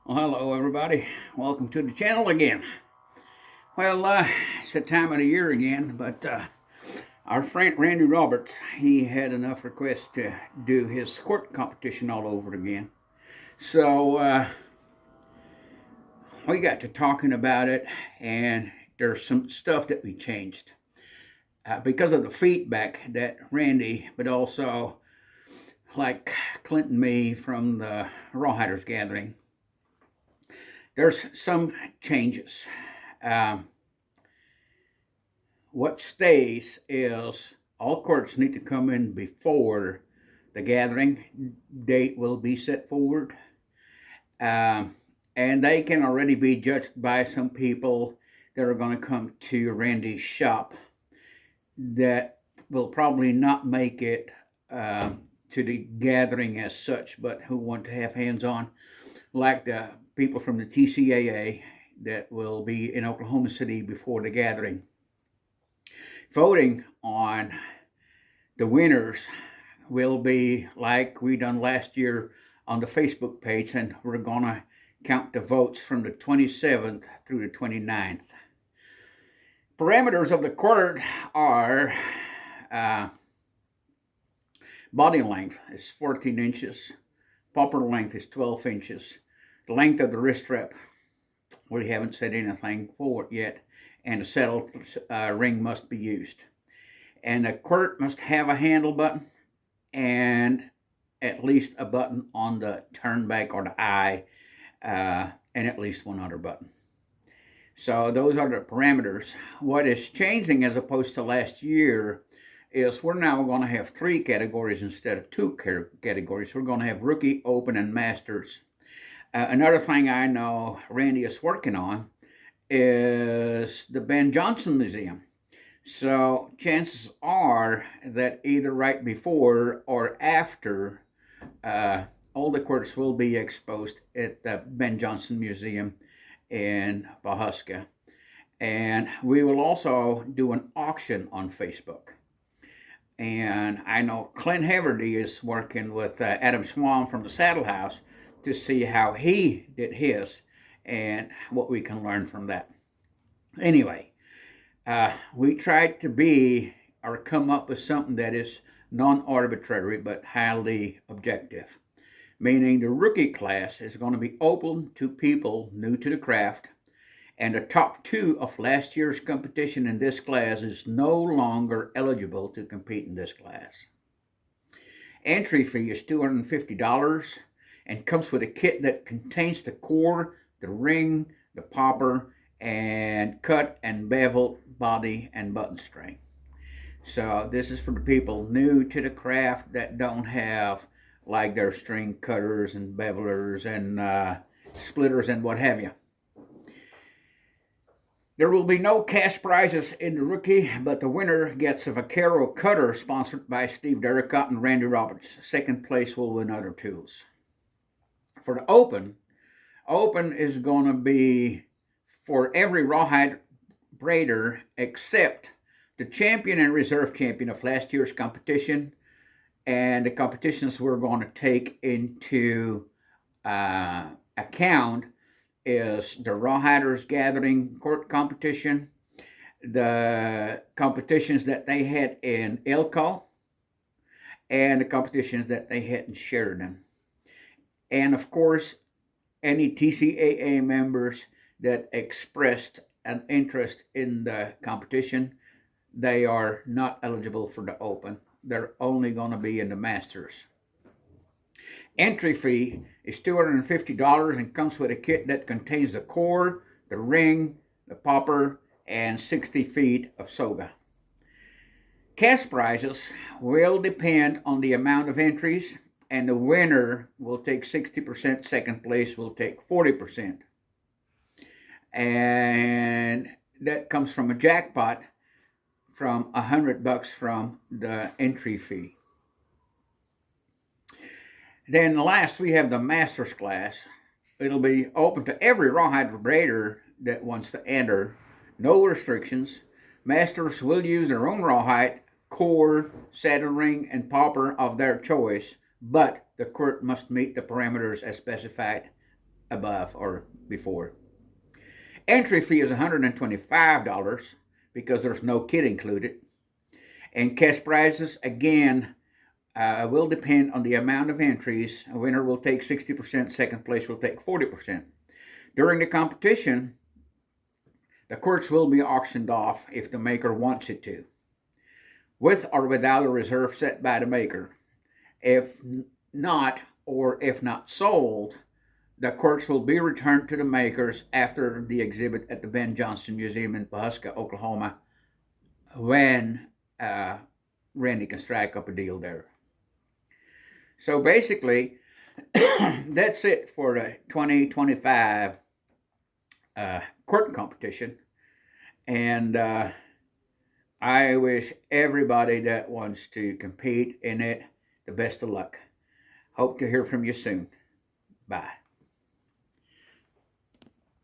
Well, hello everybody. Welcome to the channel again. Well, it's the time of the year again, but our friend Randy Roberts, he had enough requests to do his quirt competition all over again. So we got to talking about it, and there's some stuff that we changed because of the feedback that Randy, but also like Clint and me from the Rawhiders gathering. There's some changes. Um, what stays is all courts need to come in before the gathering date will be set forward. Um, and they can already be judged by some people that are going to come to Randy's shop that will probably not make it to the gathering as such, but who want to have hands on, like the people from the TCAA that will be in Oklahoma City before the gathering. Voting on the winners will be like we done last year on the Facebook page, and we're going to count the votes from the 27th through the 29th. Parameters of the quirt are body length is 14 inches, popper length is 12 inches, the length of the wrist strap, we haven't said anything for it yet, and a settled ring must be used. And the quirt must have a handle button and at least a button on the turn back or the eye, and at least one other button. So those are the parameters. What is changing as opposed to last year is we're now going to have 3 categories instead of 2 categories. We're going to have rookie, open, and masters. Another thing I know Randy is working on is the Ben Jonson Museum. So chances are that either right before or after, all the quirts will be exposed at the Ben Jonson Museum in Pawhuska. And we will also do an auction on Facebook. And I know Clint Haverty is working with Adam Swan from the Saddle House to see how he did his and what we can learn from that. Anyway, we tried to be or come up with something that is non-arbitrary but highly objective, meaning the rookie class is going to be open to people new to the craft, and the top 2 of last year's competition in this class is no longer eligible to compete in this class. Entry fee is $250 and comes with a kit that contains the core, the ring, the popper, and cut and bevel body and button string. So this is for the people new to the craft that don't have like their string cutters and bevelers and splitters and what have you. There will be no cash prizes in the rookie, but the winner gets a Vaquero cutter sponsored by Steve Derricott and Randy Roberts. Second place will win other tools. For the open is going to be for every rawhide braider except the champion and reserve champion of last year's competition, and the competitions we're going to take into account is the Rawhiders Gathering Court competition, the competitions that they had in Elko, and the competitions that they had in Sheridan. And of course, any TCAA members that expressed an interest in the competition, they are not eligible for the open. They're only going to be in the masters. Entry fee is $250 and comes with a kit that contains the core, the ring, the popper, and 60 feet of soga. Cash prizes will depend on the amount of entries, and the winner will take 60%, second place will take 40%. And that comes from a jackpot from $100 from the entry fee. Then last, we have the Masters class. It'll be open to every rawhide braider that wants to enter. No restrictions. Masters will use their own rawhide, core, saddle ring, and popper of their choice, but the quirt must meet the parameters as specified above or before. Entry fee is $125 because there's no kit included. And cash prizes, again, will depend on the amount of entries. A winner will take 60%, second place will take 40%. During the competition, the quirts will be auctioned off if the maker wants it to, with or without a reserve set by the maker. If not, or if not sold, the quirts will be returned to the makers after the exhibit at the Ben Johnston Museum in Pawhuska, Oklahoma, when Randy can strike up a deal there. So basically, that's it for the 2025 quirting competition. And I wish everybody that wants to compete in it the best of luck. Hope to hear from you soon. Bye.